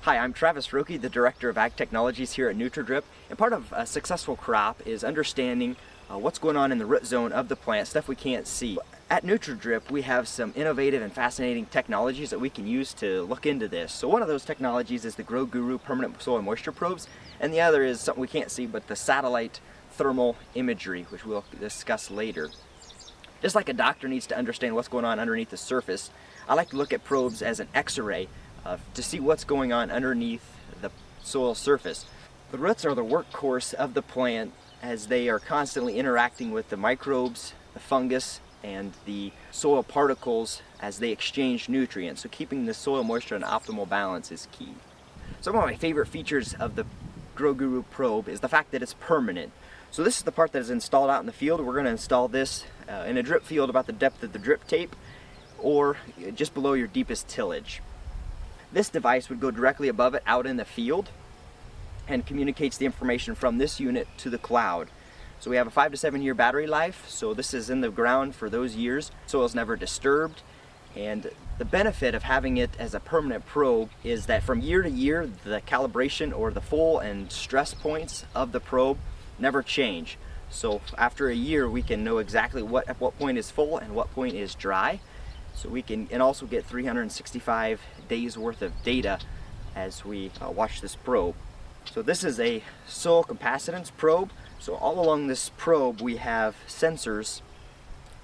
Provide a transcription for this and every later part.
Hi, I'm Travis Rokey, the Director of Ag Technologies here at NutraDrip, and part of a successful crop is understanding what's going on in the root zone of the plant, stuff we can't see. At NutraDrip, we have some innovative and fascinating technologies that we can use to look into this. So one of those technologies is the GroGuru permanent soil moisture probes, and the other is something we can't see, but the satellite thermal imagery, which we'll discuss later. Just like a doctor needs to understand what's going on underneath the surface, I like to look at probes as an X-ray to see what's going on underneath the soil surface. The roots are the workhorse of the plant as they are constantly interacting with the microbes, the fungus, and the soil particles as they exchange nutrients. So keeping the soil moisture in optimal balance is key. So one of my favorite features of the GroGuru probe is the fact that it's permanent. So this is the part that is installed out in the field. We're going to install this in a drip field about the depth of the drip tape or just below your deepest tillage. This device would go directly above it out in the field and communicates the information from this unit to the cloud. So we have a 5 to 7 year battery life, so this is in the ground for those years. Soil's never disturbed, and the benefit of having it as a permanent probe is that from year to year the calibration or the full and stress points of the probe never change. So after a year we can know exactly at what point is full and what point is dry. So we can also get 365 days worth of data as we watch this probe. So this is a soil capacitance probe. So all along this probe we have sensors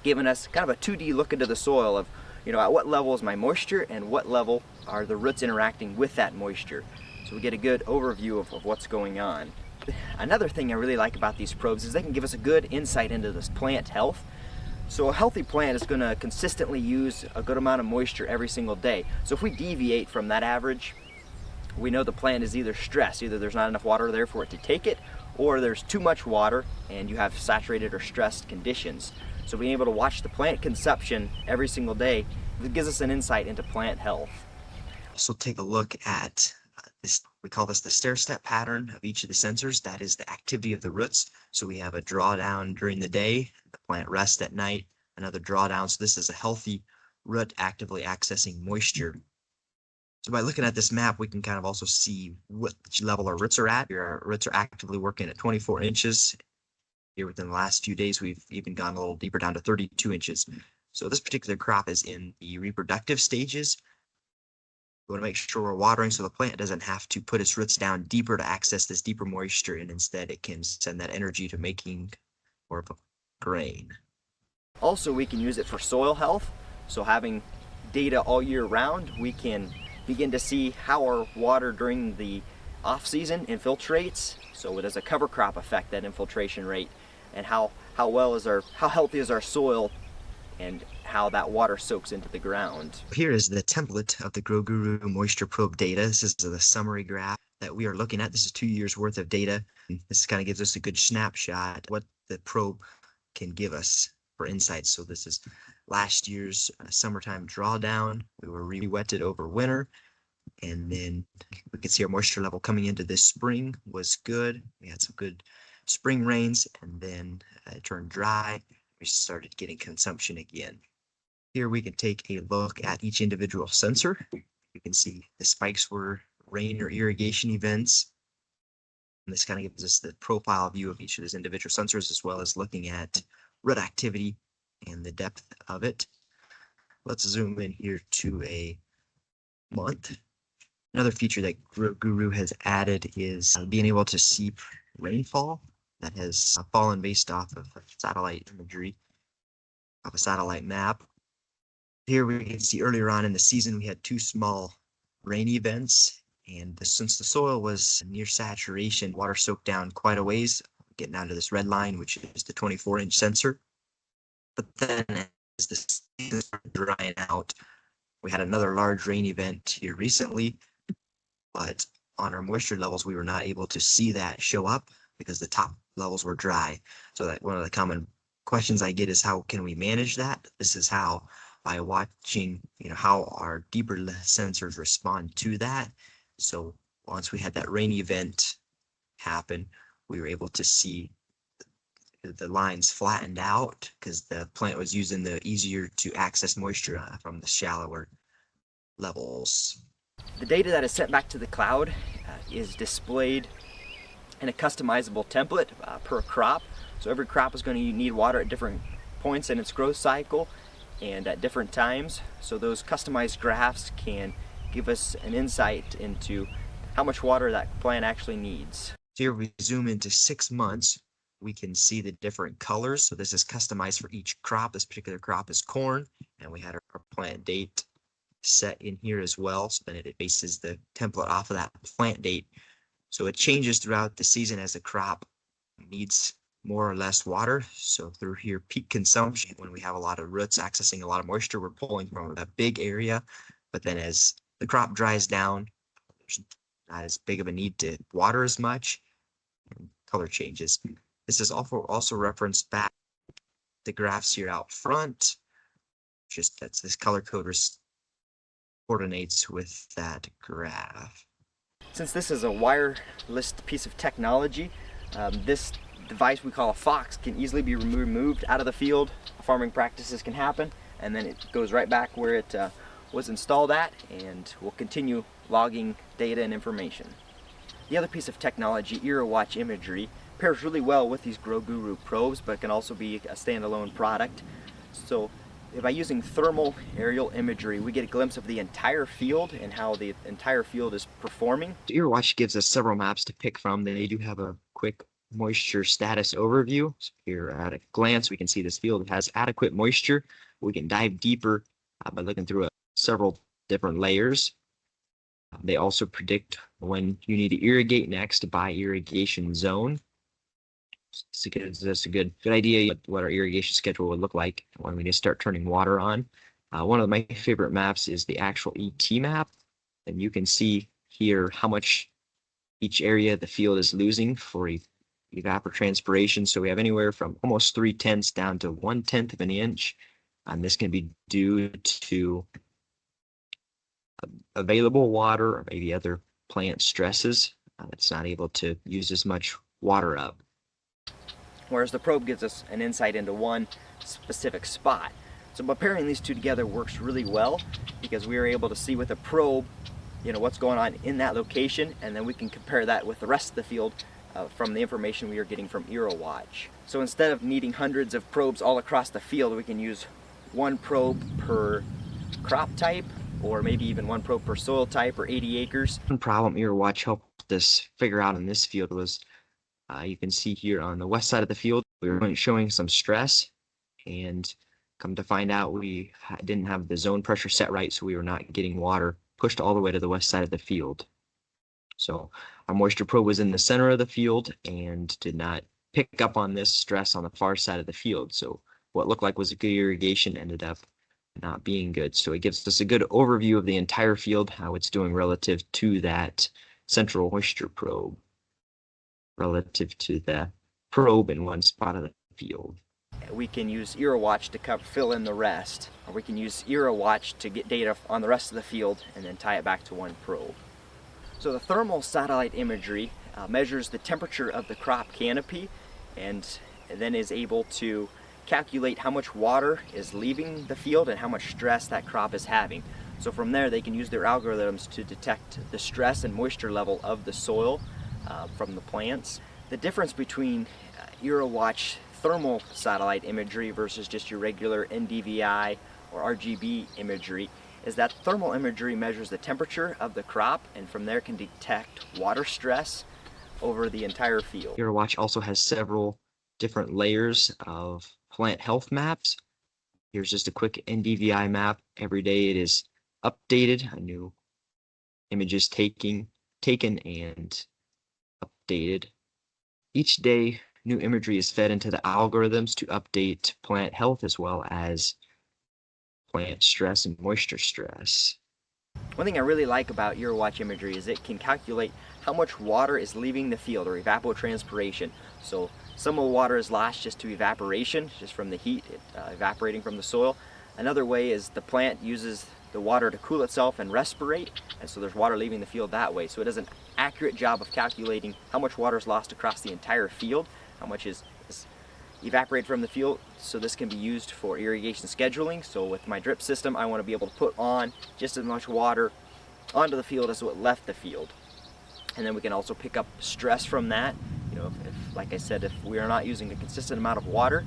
giving us kind of a 2D look into the soil of, at what level is my moisture and what level are the roots interacting with that moisture. So we get a good overview of what's going on. Another thing I really like about these probes is they can give us a good insight into this plant health. So a healthy plant is going to consistently use a good amount of moisture every single day. So if we deviate from that average, we know the plant is either stressed, either there's not enough water there for it to take it, or there's too much water and you have saturated or stressed conditions. So being able to watch the plant consumption every single day, it gives us an insight into plant health. So take a look at this. We call this the stair-step pattern of each of the sensors. That is the activity of the roots. So we have a drawdown during the day, the plant rests at night, another drawdown. So this is a healthy root actively accessing moisture. So by looking at this map, we can kind of also see which level our roots are at. Our roots are actively working at 24 inches. Here within the last few days, we've even gone a little deeper down to 32 inches. So this particular crop is in the reproductive stages. We want to make sure we're watering so the plant doesn't have to put its roots down deeper to access this deeper moisture, and instead it can send that energy to making more of a grain. Also, we can use it for soil health. So having data all year round, we can begin to see how our water during the off season infiltrates. So it does a cover crop affect that infiltration rate, and how healthy is our soil and how that water soaks into the ground. Here is the template of the GroGuru moisture probe data. This is the summary graph that we are looking at. This is 2 years worth of data. This kind of gives us a good snapshot what the probe can give us for insights. So this is last year's summertime drawdown. We were re-wetted over winter, and then we could see our moisture level coming into this spring was good. We had some good spring rains, and then it turned dry. We started getting consumption again. Here we can take a look at each individual sensor. You can see the spikes were rain or irrigation events. And this kind of gives us the profile view of each of those individual sensors, as well as looking at root activity and the depth of it. Let's zoom in here to a month. Another feature that GroGuru has added is being able to see rainfall that has fallen based off of satellite imagery, of a satellite map. Here we can see earlier on in the season we had 2 small rain events, and since the soil was near saturation, water soaked down quite a ways, getting down to this red line, which is the 24-inch sensor. But then as the season started drying out, we had another large rain event here recently, but on our moisture levels we were not able to see that show up because the top levels were dry. So that one of the common questions I get is, how can we manage that? This is how, by watching how our deeper sensors respond to that. So once we had that rain event happen, we were able to see the lines flattened out because the plant was using the easier to access moisture from the shallower levels. The data that is sent back to the cloud is displayed in a customizable template per crop. So every crop is going to need water at different points in its growth cycle and at different times. So those customized graphs can give us an insight into how much water that plant actually needs. Here we zoom into 6 months. We can see the different colors. So this is customized for each crop. This particular crop is corn, and we had our plant date set in here as well. So then it bases the template off of that plant date. So it changes throughout the season as the crop needs more or less water. So through here, peak consumption, when we have a lot of roots accessing a lot of moisture, we're pulling from a big area. But then as the crop dries down, there's not as big of a need to water as much, and color changes. This is also referenced back the graphs here out front. Just that's this color code coordinates with that graph. Since this is a wireless piece of technology, this device we call a Fox can easily be removed out of the field. Farming practices can happen, and then it goes right back where it was installed at, and will continue logging data and information. The other piece of technology, IrriWatch imagery, pairs really well with these GroGuru probes, but can also be a standalone product. So by using thermal aerial imagery, we get a glimpse of the entire field and how the entire field is performing. IrriWatch gives us several maps to pick from. They do have a quick moisture status overview. So here at a glance, we can see this field has adequate moisture. We can dive deeper by looking through several different layers. They also predict when you need to irrigate next by irrigation zone. So it gives us a good idea what our irrigation schedule would look like when we need to start turning water on. One of my favorite maps is the actual ET map, and you can see here how much each area of the field is losing for evapotranspiration. So we have anywhere from almost 3/10 down to 1/10 of an inch, and this can be due to available water or maybe other plant stresses that's not able to use as much water up. Whereas the probe gives us an insight into one specific spot. So by pairing these two together works really well, because we are able to see with a probe, what's going on in that location, and then we can compare that with the rest of the field from the information we are getting from IrriWatch. So instead of needing hundreds of probes all across the field, we can use one probe per crop type, or maybe even one probe per soil type, or 80 acres. One problem IrriWatch helped us figure out in this field was you can see here on the west side of the field, we were showing some stress, and come to find out we didn't have the zone pressure set right, so we were not getting water pushed all the way to the west side of the field. So our moisture probe was in the center of the field and did not pick up on this stress on the far side of the field. So what looked like was a good irrigation ended up not being good. So it gives us a good overview of the entire field, how it's doing relative to that central moisture probe, relative to the probe in one spot of the field. We can use IrriWatch to fill in the rest, or we can use IrriWatch to get data on the rest of the field and then tie it back to one probe. So the thermal satellite imagery measures the temperature of the crop canopy, and then is able to calculate how much water is leaving the field and how much stress that crop is having. So from there they can use their algorithms to detect the stress and moisture level of the soil from the plants. The difference between IrriWatch thermal satellite imagery versus just your regular NDVI or RGB imagery is that thermal imagery measures the temperature of the crop, and from there can detect water stress over the entire field. IrriWatch also has several different layers of plant health maps. Here's just a quick NDVI map. Every day it is updated, a new image is taken and updated. Each day, new imagery is fed into the algorithms to update plant health as well as plant stress and moisture stress. One thing I really like about IrriWatch imagery is it can calculate how much water is leaving the field, or evapotranspiration. So some of the water is lost just to evaporation, just from the heat evaporating from the soil. Another way is the plant uses the water to cool itself and respirate, and so there's water leaving the field that way. So it does an accurate job of calculating how much water is lost across the entire field, how much is evaporated from the field. So this can be used for irrigation scheduling. So with my drip system, I want to be able to put on just as much water onto the field as what left the field. And then we can also pick up stress from that. You know, if like I said, if we are not using a consistent amount of water,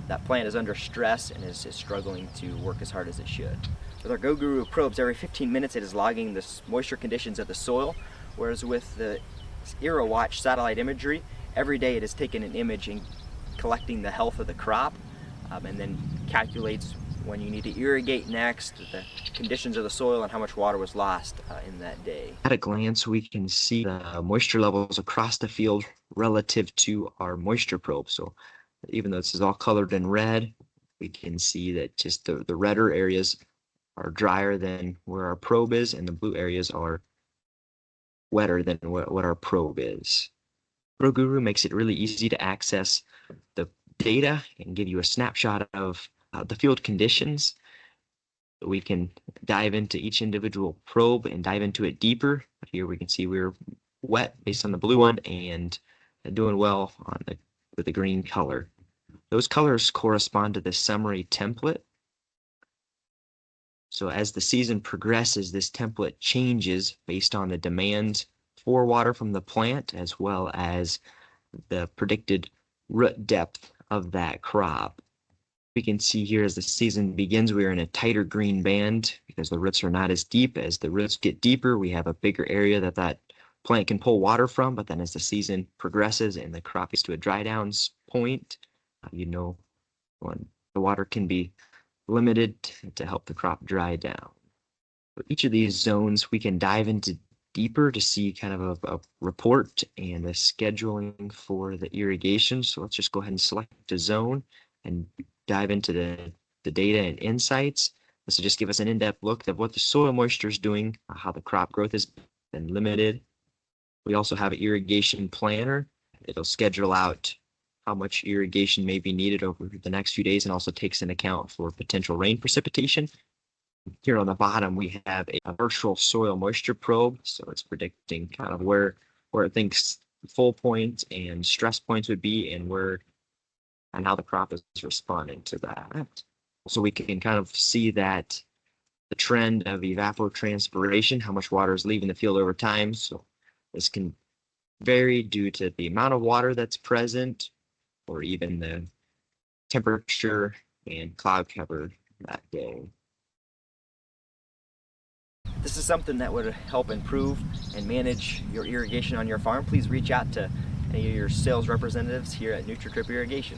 that plant is under stress and is struggling to work as hard as it should. With our GroGuru probes, every 15 minutes it is logging the moisture conditions of the soil, whereas with the IrriWatch satellite imagery, every day it is taking an image and collecting the health of the crop, and then calculates when you need to irrigate next, the conditions of the soil, and how much water was lost in that day. At a glance, we can see the moisture levels across the field relative to our moisture probe. So even though this is all colored in red, we can see that just the redder areas are drier than where our probe is, and the blue areas are wetter than what our probe is. GroGuru makes it really easy to access the data and give you a snapshot of the field conditions. We can dive into each individual probe and dive into it deeper. Here we can see we're wet based on the blue one and doing well on with the green color. Those colors correspond to the summary template. So as the season progresses, this template changes based on the demand for water from the plant, as well as the predicted root depth of that crop. We can see here as the season begins, we are in a tighter green band because the roots are not as deep. As the roots get deeper, we have a bigger area that plant can pull water from. But then as the season progresses and the crop gets to a dry down point, when the water can be limited to help the crop dry down. For each of these zones, we can dive into deeper to see kind of a report and a scheduling for the irrigation. So let's just go ahead and select a zone and dive into the data and insights. This will just give us an in-depth look at what the soil moisture is doing, how the crop growth has been limited. We also have an irrigation planner. It'll schedule out how much irrigation may be needed over the next few days, and also takes into account for potential rain precipitation. Here on the bottom, we have a virtual soil moisture probe. So it's predicting kind of where it thinks full point and stress points would be, and how the crop is responding to that. So we can kind of see that the trend of evapotranspiration, how much water is leaving the field over time. So this can vary due to the amount of water that's present, or even the temperature and cloud cover that day. This is something that would help improve and manage your irrigation on your farm. Please reach out to any of your sales representatives here at NutraDrip Irrigation.